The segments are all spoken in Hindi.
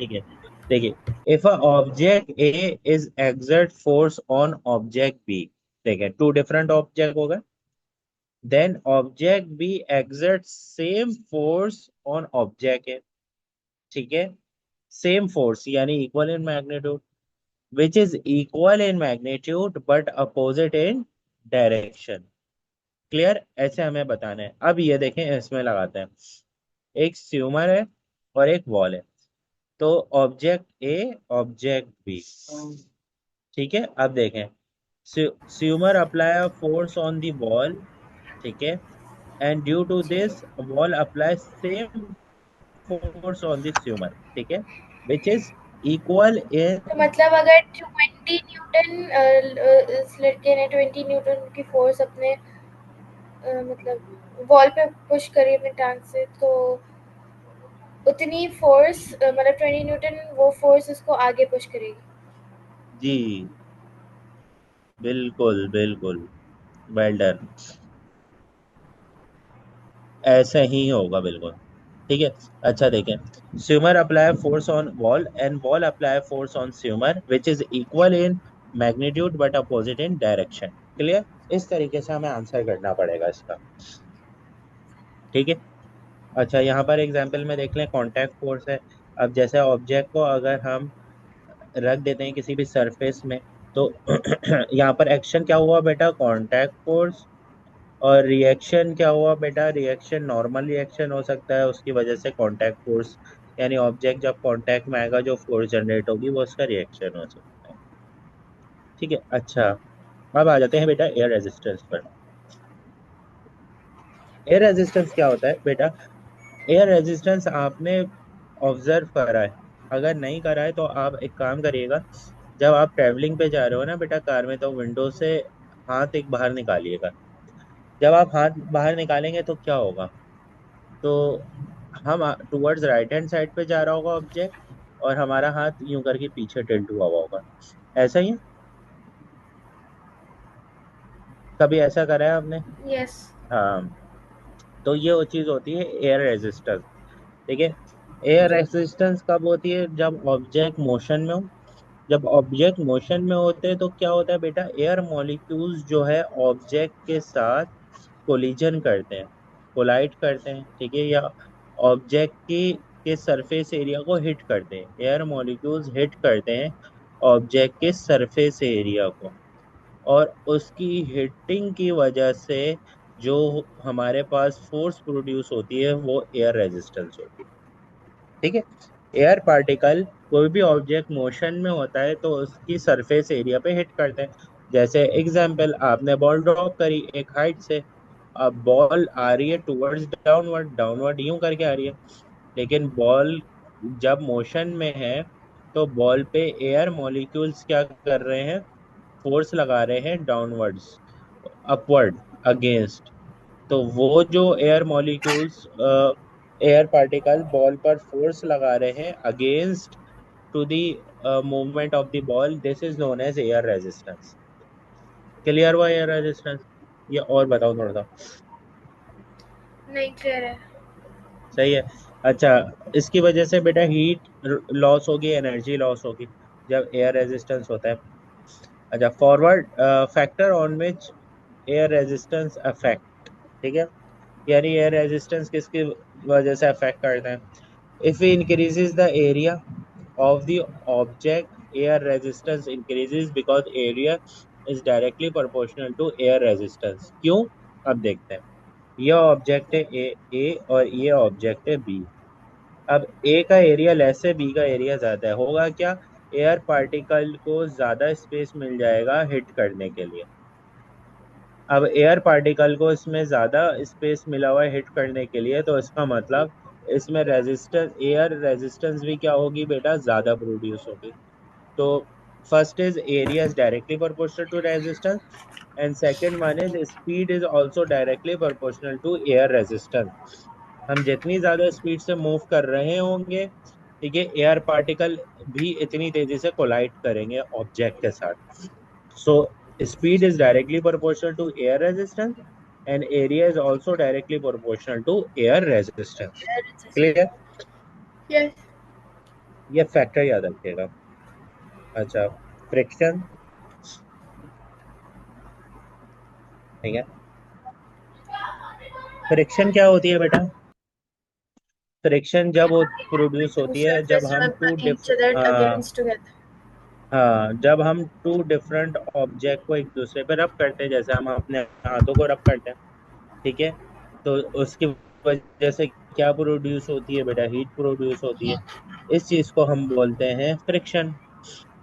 ठीक है, देखिए, if a object A is exert force on object B, ठीक है, टू डिफरेंट ऑब्जेक्ट हो गए, then object B exert same force on object A, ठीक है, सेम फोर्स यानी equal in magnitude, which is equal in magnitude but opposite in direction. Clear? ऐसे हमें बताना है। अब ये देखें, इसमें लगाते हैं, एक स्यूमर है और एक वॉल है, तो ऑब्जेक्ट ए, ऑब्जेक्ट बी, ठीक है। अब देखें, swimmer apply force on the wall, ठीक है, and due to G. This wall apply same force on the swimmer, ठीक है, विच इज इक्वल तो इन। मतलब अगर 20 न्यूटन इस लड़के ने 20 न्यूटन की फोर्स अपने मतलब वॉल पे पुश करी अपने टांग से, तो उतनी फोर्स मतलब 20 न्यूटन वो फोर्स उसको आगे पुश करेगी। जी, बिल्कुल बिल्कुल, वेल डन, ऐसे ही होगा बिल्कुल, ठीक है। अच्छा देखें, swimmer apply force on wall and wall apply force on swimmer which is equal in magnitude but opposite in direction. Clear? इस तरीके से हमें आंसर करना पड़ेगा इसका, ठीक है। अच्छा, यहाँ पर एग्जाम्पल में देख लें, कॉन्टैक्ट फोर्स है। अब जैसे ऑब्जेक्ट को अगर हम रख देते हैं किसी भी सरफेस में, तो यहाँ पर एक्शन क्या हुआ बेटा? Contact force. और रिएक्शन क्या हुआ बेटा? रिएक्शन नॉर्मल रिएक्शन हो सकता है, उसकी वजह से कांटेक्ट फोर्स, यानी ऑब्जेक्ट जब कांटेक्ट में आएगा जो फोर्स जनरेट होगी वो उसका रिएक्शन हो सकता है, ठीक है। अच्छा, अब आ जाते हैं बेटा एयर रेजिस्टेंस पर। एयर रेजिस्टेंस क्या होता है बेटा? एयर रेजिस्टेंस आपने ऑब्जर्व करा है? अगर नहीं करा है तो आप एक काम करिएगा, जब आप ट्रैवलिंग पे जा रहे हो ना बेटा कार में, तो विंडो से हाथ एक बाहर निकालिएगा। जब आप हाथ बाहर निकालेंगे तो क्या होगा? तो हम टुवर्ड्स राइट हैंड साइड पे जा रहा होगा ऑब्जेक्ट, और हमारा हाथ यूं करके पीछे टिल्ट हुआ हुआ होगा, ऐसा ही है? कभी ऐसा करा है आपने? यस। हाँ, तो ये वो चीज होती है एयर रेजिस्टेंस, ठीक है। एयर रेजिस्टेंस कब होती है? जब ऑब्जेक्ट मोशन में हो। जब ऑब्जेक्ट मोशन में होते हैं तो क्या होता है बेटा? एयर मॉलिक्यूल्स जो है ऑब्जेक्ट के साथ कोलिजन करते हैं, कोलाइड करते हैं, ठीक है, या ऑब्जेक्ट की के सरफेस एरिया को हिट करते हैं। एयर मॉलिक्यूल्स हिट करते हैं ऑब्जेक्ट के सरफेस एरिया को, और उसकी हिटिंग की वजह से जो हमारे पास फोर्स प्रोड्यूस होती है वो एयर रेजिस्टेंस होती है, ठीक है। एयर पार्टिकल कोई भी ऑब्जेक्ट मोशन में होता है तो उसकी सरफेस एरिया पे हिट करते हैं। जैसे एग्जांपल, आपने बॉल ड्रॉप करी एक हाइट से, अब बॉल आ रही है टुवर्ड्स डाउनवर्ड, डाउनवर्ड यूं करके आ रही है, लेकिन बॉल जब मोशन में है तो बॉल पे एयर मॉलिक्यूल्स क्या कर रहे हैं? फोर्स लगा रहे हैं डाउनवर्ड्स, अपवर्ड, अगेंस्ट। तो वो जो air molecules, air particle ball पर फोर्स लगा रहे हैं against to the movement of the ball, this is known as air resistance. Clear हुआ एयर रेजिस्टेंस? ये और बताओ थोड़ा सा। नहीं क्लियर है। सही है। अच्छा, इसकी वजह से बेटा हीट लॉस होगी, एनर्जी लॉस होगी जब एयर रेजिस्टेंस होता है। अच्छा, forward factor on which air resistance affect, ठीक है, यानी एयर रेजिस्टेंस किसकी वजह से अफेक्ट करता है? If increases the area of the object, air resistance increases because area is directly proportional to air resistance। क्यों? अब देखते हैं। यह ऑब्जेक्ट है ए और ये ऑब्जेक्ट है बी। अब ए का एरिया लेस है, बी का एरिया ज्यादा है, होगा क्या? एयर पार्टिकल को ज्यादा स्पेस मिल जाएगा हिट करने के लिए। अब एयर पार्टिकल को इसमें ज्यादा स्पेस मिला हुआ है हिट करने के लिए, तो इसका मतलब इसमें रेजिस्टेंस, एयर रेजिस्टेंस भी क्या होगी बेटा? ज्यादा प्रोड्यूस होगी। तो first is area is directly proportional to resistance, and second one is speed is also directly proportional to air resistance. हम जितनी ज्यादा स्पीड से मूव कर रहे होंगे, ठीक है, एयर पार्टिकल भी इतनी तेजी से कोलाइड करेंगे ऑब्जेक्ट के साथ। So speed is directly proportional to air resistance, and area is also directly proportional to air resistance. Clear? Yes. ये फैक्टर याद रखिएगा। अच्छा, फ्रिक्शन, ठीक है। फ्रिक्शन क्या होती है बेटा? फ्रिक्शन जब प्रोड्यूस Two होती है जब surface हम rub each other against together. हाँ, जब हम टू डिफरेंट ऑब्जेक्ट को एक दूसरे पे रब करते हैं, जैसे हम अपने हाथों को रब करते हैं, ठीक है, तो उसकी वजह से क्या प्रोड्यूस होती है बेटा? हीट प्रोड्यूस होती है। इस चीज को हम बोलते हैं फ्रिक्शन,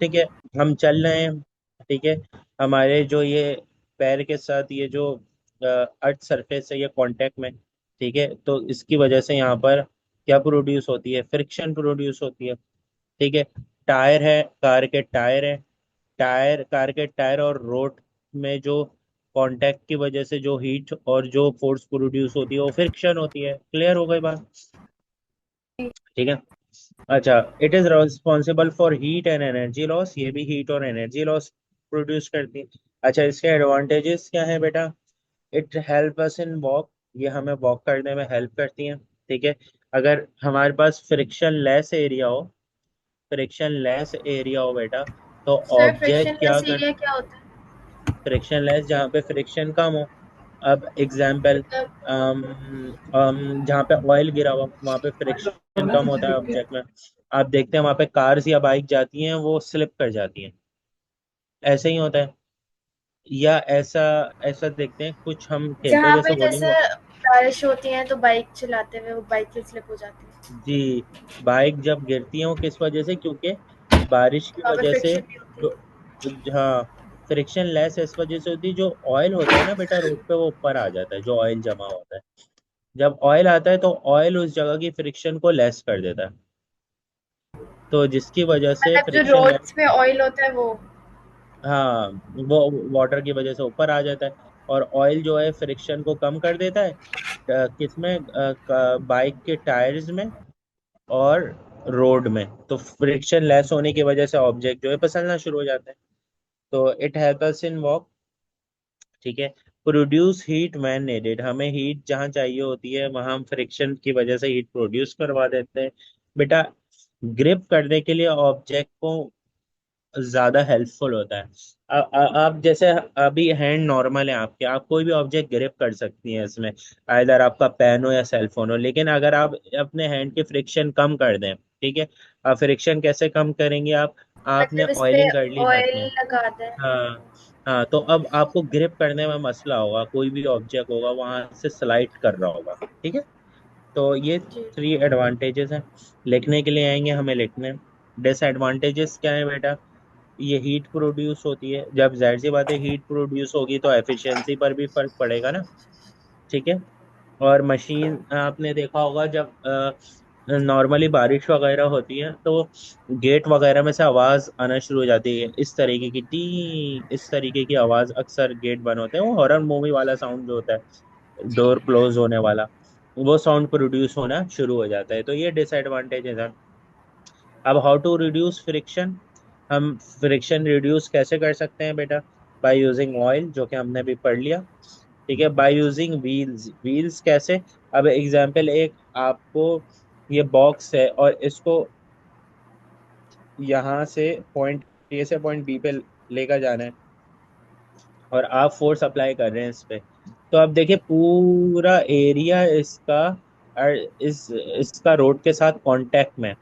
ठीक है। हम चल रहे हैं, ठीक है, हमारे जो ये पैर के साथ ये जो अर्थ सरफेस है ये कांटेक्ट में, ठीक है, तो इसकी वजह से यहाँ पर क्या प्रोड्यूस होती है? फ्रिक्शन प्रोड्यूस होती है, ठीक है। टायर है, कार के टायर है, टायर, कार के टायर और रोड में जो कांटेक्ट की वजह से जो हीट और जो फोर्स प्रोड्यूस होती है वो फ्रिक्शन होती है। क्लियर हो गई बात? ठीक है। अच्छा, it is responsible for heat and energy loss, ये भी हीट और एनर्जी लॉस प्रोड्यूस करती है। अच्छा, इसके एडवांटेजेस क्या है बेटा? It help us in walk, ये हमें वॉक करने में हेल्प करती हैं, ठीक है। अगर हमारे पास फ्रिक्शन लेस एरिया हो, फ्रिक्शन लेस एरिया हो बेटा, तो सर ऑब्जेक्ट क्या फ्रिक्शनलेस कर, एरिया क्या होता है? फ्रिक्शन लेस जहाँ पे फ्रिक्शन कम हो। अब एग्जाम्पल, मतलब जहाँ पे ऑयल गिरा हुआ वहाँ पे फ्रिक्शन कम होता है ऑब्जेक्ट में। आप देखते हैं वहाँ पे कार्स या बाइक जाती हैं वो स्लिप कर जाती हैं, ऐसे ही होता है। या ऐसा, ऐसा देखते हैं कुछ हम खेलते हैं जहाँ जैसे पे बॉलिंग। जैसे बारिश होती है तो बाइक चलाते हुए वो बाइक की स्लिप हो जाती है। जी, बाइक जब गिरती है वो किस वजह से? क्योंकि बारिश की वहाँ पे वजह से फ्रिक्शन नहीं होती जो, है। हाँ, फ्रिक्शन लेस इस वजह से होती है, जो ऑयल होता है ना बेटा रोड पे वो ऊपर आ जाता है, जो ऑयल जमा होता है। जब ऑयल आता है तो ऑयल उस जगह की फ्रिक्शन को लेस कर देता है, तो जिसकी वजह से मतलब जो फ्रिक्शन लेस, रोड्स पे ऑयल होता है वो। हाँ, वो वाटर की वजह से ऊपर आ जाता है। और ऑयल जो है फ्रिक्शन को कम कर देता है, किसमें? बाइक के टायर्स में और रोड में। तो फ्रिक्शन लेस होने की वजह से ऑब्जेक्ट जो है फिसलना शुरू हो जाता है। तो it help us in walk, ठीक है। प्रोड्यूस हीट व्हेन नीडेड, हमें हीट जहाँ चाहिए होती है वहां हम फ्रिक्शन की वजह से हीट प्रोड्यूस करवा देते हैं बेटा। ग्रिप करने के लिए ऑब्जेक्ट को ज्यादा हेल्पफुल होता है। आप जैसे अभी हैंड नॉर्मल है आपके, आप कोई भी ऑब्जेक्ट ग्रिप कर सकती हैं इसमें, आइदर आपका पेन हो या सेल फोन हो। लेकिन अगर आप अपने हैंड की फ्रिक्शन कम कर दें, ठीक है, आप फ्रिक्शन कैसे कम करेंगे? आप, आपने मतलब इस पे ऑयलिंग कर ली हाथ ऑयल में, लगाते हैं। हाँ, हाँ, तो अब आपको ग्रिप करने में मसला होगा, कोई भी ऑब्जेक्ट होगा वहां से स्लाइड कर रहा होगा, ठीक है। तो ये जी। थ्री एडवांटेजेस हैं। लिखने के लिए आएंगे हमें लिखने। डिसएडवांटेजेस क्या है बेटा? ये हीट प्रोड्यूस होती है, जब जाहिर सी बात है हीट प्रोड्यूस होगी तो एफिशिएंसी पर भी फर्क पड़ेगा ना, ठीक है। और मशीन आपने देखा होगा जब नॉर्मली बारिश वगैरह होती है तो गेट वगैरह में से आवाज आना शुरू हो जाती है, इस तरीके की टी, इस तरीके की आवाज अक्सर गेट बंद होते हैं, वो हॉरर मूवी वाला साउंड जो होता है, जी। डोर क्लोज होने वाला, वो साउंड प्रोड्यूस होना शुरू हो जाता है। तो ये डिसएडवांटेजेस है। अब हाउ टू रिड्यूस फ्रिक्शन, हम फ्रिक्शन रिड्यूस कैसे कर सकते हैं बेटा? बाय यूजिंग ऑयल, जो कि हमने भी पढ़ लिया, ठीक है। बाय यूजिंग व्हील्स, व्हील्स कैसे? अब एग्जांपल एक, आपको ये बॉक्स है और इसको यहाँ से पॉइंट ए से पॉइंट बी पे लेकर जाना है, और आप फोर्स अप्लाई कर रहे हैं इस पे, तो अब देखिए पूरा एरिया इसका इसका रोड के साथ कांटेक्ट में है।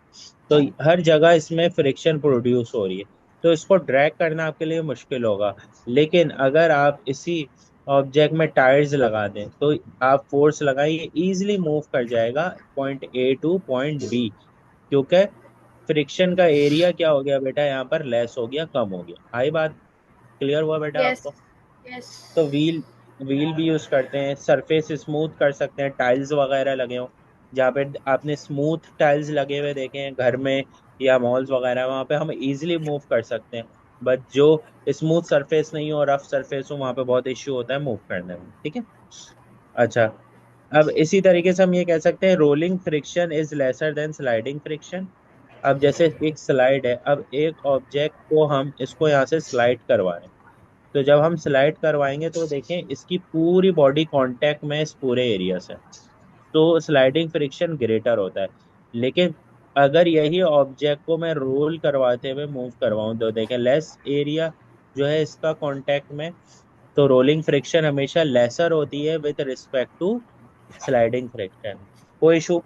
तो हर जगह इसमें फ्रिक्शन प्रोड्यूस हो रही है, तो इसको ड्रैग करना आपके लिए मुश्किल होगा। लेकिन अगर आप इसी ऑब्जेक्ट में टायर्स लगा दें तो आप फोर्स लगाइए, इजीली मूव कर जाएगा point A to point B, क्योंकि फ्रिक्शन का एरिया क्या हो गया बेटा? यहाँ पर लेस हो गया, कम हो गया। आई बात? क्लियर हुआ बेटा यस। आपको? यस। तो व्हील, व्हील भी यूज करते हैं, सरफेस स्मूथ कर सकते हैं, टाइल्स वगैरह लगे हो जहाँ पे आपने स्मूथ टाइल्स लगे हुए देखे हैं घर में या मॉल्स वगैरह, वहाँ पे हम इजीली मूव कर सकते हैं। बट जो स्मूथ सरफेस नहीं हो, रफ सरफेस हो, वहाँ पे बहुत इश्यू होता है मूव करने में, ठीक है। अच्छा, अब इसी तरीके से हम ये कह सकते हैं rolling friction is lesser than sliding friction. अब जैसे एक स्लाइड है, अब एक ऑब्जेक्ट को हम इसको यहाँ से स्लाइड करवा रहे हैं, तो जब हम स्लाइड करवाएंगे तो देखें इसकी पूरी बॉडी कांटेक्ट में इस पूरे एरिया से, तो स्लाइडिंग फ्रिक्शन ग्रेटर होता है। लेकिन अगर यही ऑब्जेक्ट को मैं रोल करवाते हुए मूव करवाऊं तो देखें लेस एरिया जो है इसका कांटेक्ट में, तो रोलिंग फ्रिक्शन हमेशा लेसर होती है with respect to sliding friction. कोई इशू?